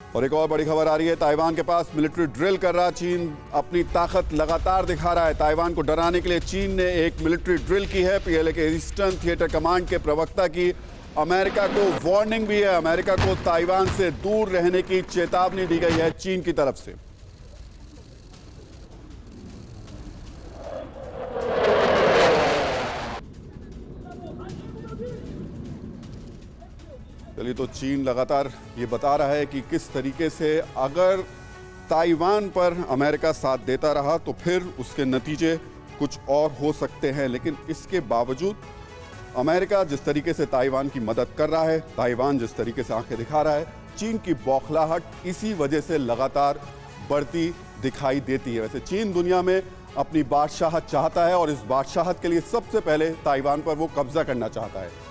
और एक और बड़ी खबर आ रही है, ताइवान के पास मिलिट्री ड्रिल कर रहा चीन अपनी ताकत लगातार दिखा रहा है। ताइवान को डराने के लिए चीन ने एक मिलिट्री ड्रिल की है। पीएलए के ईस्टर्न थिएटर कमांड के प्रवक्ता की अमेरिका को वार्निंग भी है। अमेरिका को ताइवान से दूर रहने की चेतावनी दी गई है चीन की तरफ से। चलिए, तो चीन लगातार ये बता रहा है कि किस तरीके से अगर ताइवान पर अमेरिका साथ देता रहा तो फिर उसके नतीजे कुछ और हो सकते हैं। लेकिन इसके बावजूद अमेरिका जिस तरीके से ताइवान की मदद कर रहा है, ताइवान जिस तरीके से आंखें दिखा रहा है, चीन की बौखलाहट इसी वजह से लगातार बढ़ती दिखाई देती है। वैसे चीन दुनिया में अपनी बादशाहत चाहता है और इस बादशाहत के लिए सबसे पहले ताइवान पर वो कब्जा करना चाहता है।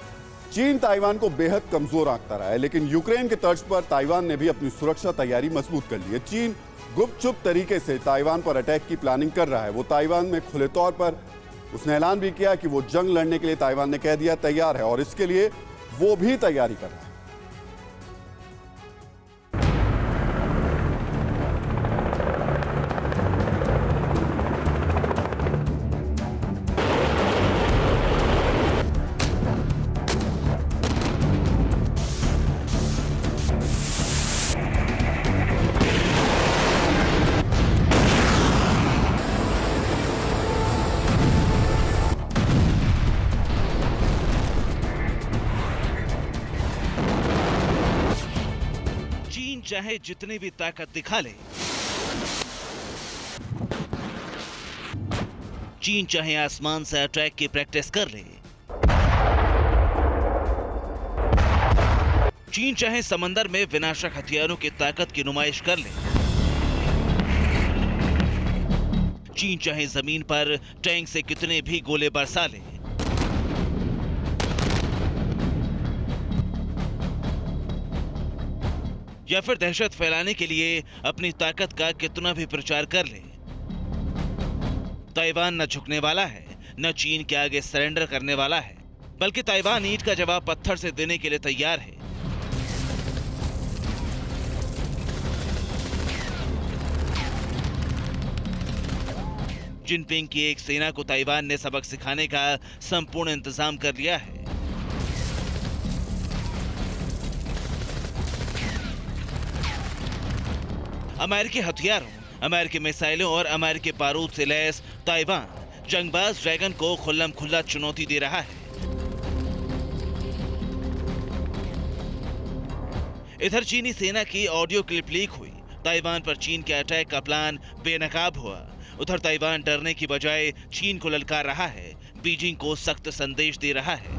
चीन ताइवान को बेहद कमजोर आंकता रहा है, लेकिन यूक्रेन के तर्ज पर ताइवान ने भी अपनी सुरक्षा तैयारी मजबूत कर ली है। चीन गुपचुप तरीके से ताइवान पर अटैक की प्लानिंग कर रहा है। वो ताइवान में खुले तौर पर उसने ऐलान भी किया कि वो जंग लड़ने के लिए, ताइवान ने कह दिया, तैयार है और इसके लिए वो भी तैयारी कर रहा है। चाहे जितनी भी ताकत दिखा ले, चीन चाहे आसमान से अटैक की प्रैक्टिस कर ले, चीन चाहे समंदर में विनाशक हथियारों की ताकत की नुमाइश कर ले, चीन चाहे जमीन पर टैंक से कितने भी गोले बरसा ले, या फिर दहशत फैलाने के लिए अपनी ताकत का कितना भी प्रचार कर ले, ताइवान न झुकने वाला है, न चीन के आगे सरेंडर करने वाला है, बल्कि ताइवान ईंट का जवाब पत्थर से देने के लिए तैयार है। जिनपिंग की एक सेना को ताइवान ने सबक सिखाने का संपूर्ण इंतजाम कर लिया है। अमेरिकी हथियारों, अमेरिकी मिसाइलों और अमेरिकी बारूद से लैस ताइवान जंगबाज ड्रैगन को खुल्लम खुल्ला चुनौती दे रहा है। इधर चीनी सेना की ऑडियो क्लिप लीक हुई। ताइवान पर चीन के अटैक का प्लान बेनकाब हुआ। उधर ताइवान डरने की बजाय चीन को ललकार रहा है, बीजिंग को सख्त संदेश दे रहा है।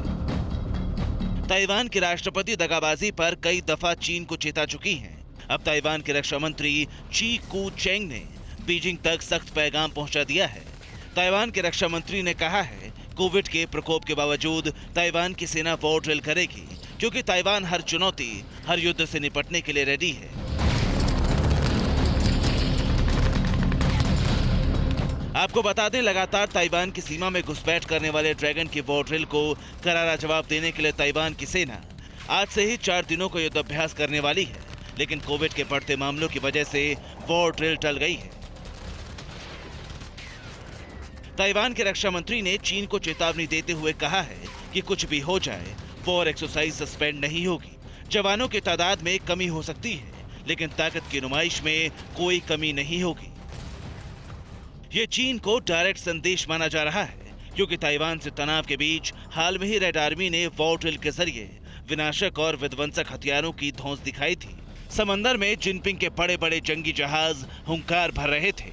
ताइवान के राष्ट्रपति दगाबाजी पर कई दफा चीन को चेता चुकी हैं। अब ताइवान के रक्षा मंत्री ची कू चेंग ने बीजिंग तक सख्त पैगाम पहुंचा दिया है। ताइवान के रक्षा मंत्री ने कहा है, कोविड के प्रकोप के बावजूद ताइवान की सेना वॉर ड्रिल करेगी, क्योंकि ताइवान हर चुनौती, हर युद्ध से निपटने के लिए रेडी है। आपको बता दें, लगातार ताइवान की सीमा में घुसपैठ करने वाले ड्रैगन की वॉर ड्रिल को करारा जवाब देने के लिए ताइवान की सेना आज से ही 4 दिनों का युद्धाभ्यास करने वाली है। लेकिन कोविड के बढ़ते मामलों की वजह से वॉर ड्रिल टल गई है। ताइवान के रक्षा मंत्री ने चीन को चेतावनी देते हुए कहा है कि कुछ भी हो जाए, वॉर एक्सरसाइज सस्पेंड नहीं होगी। जवानों की तादाद में कमी हो सकती है, लेकिन ताकत की नुमाइश में कोई कमी नहीं होगी। यह चीन को डायरेक्ट संदेश माना जा रहा है, क्योंकि ताइवान से तनाव के बीच हाल में ही रेड आर्मी ने वॉर ड्रिल के जरिए विनाशक और विध्वंसक हथियारों की धौंस दिखाई थी। समंदर में जिनपिंग के बड़े बड़े जंगी जहाज हुंकार भर रहे थे।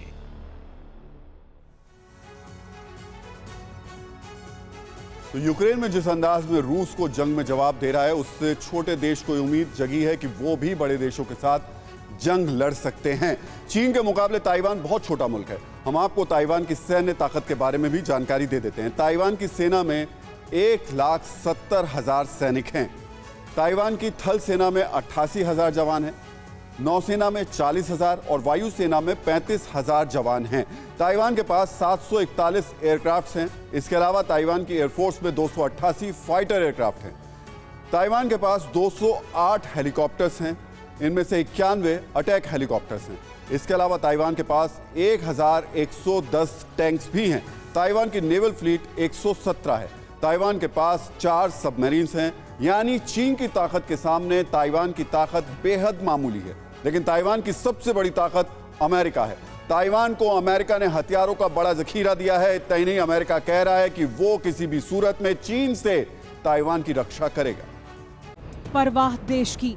तो यूक्रेन में जिस अंदाज में रूस को जंग में जवाब दे रहा है, उससे छोटे देश को उम्मीद जगी है कि वो भी बड़े देशों के साथ जंग लड़ सकते हैं। चीन के मुकाबले ताइवान बहुत छोटा मुल्क है। हम आपको ताइवान की सैन्य ताकत के बारे में भी जानकारी दे देते हैं। ताइवान की सेना में 1,70,000 सैनिक हैं। ताइवान की थल सेना में 88,000 जवान हैं, नौसेना में 40,000 और वायुसेना में 35,000 जवान हैं। ताइवान के पास 741 एयरक्राफ्ट हैं। इसके अलावा ताइवान की एयरफोर्स में 288 फाइटर एयरक्राफ्ट हैं। ताइवान के पास 208 हेलीकॉप्टर्स हैं। इनमें से 91 अटैक हेलीकॉप्टर्स हैं। इसके अलावा ताइवान के पास 1110 टैंक्स भी हैं। ताइवान की नेवल फ्लीट 117 है। ताइवान के पास 4 सबमरीन्स हैं। यानी चीन की ताकत के सामने ताइवान की ताकत बेहद मामूली है। लेकिन ताइवान की सबसे बड़ी ताकत अमेरिका है। ताइवान को अमेरिका ने हथियारों का बड़ा जखीरा दिया है। इतना ही नहीं, अमेरिका कह रहा है कि वो किसी भी सूरत में चीन से ताइवान की रक्षा करेगा। परवाह देश की,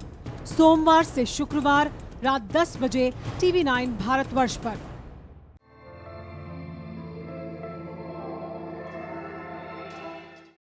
सोमवार से शुक्रवार रात 10 बजे TV9 भारतवर्ष पर।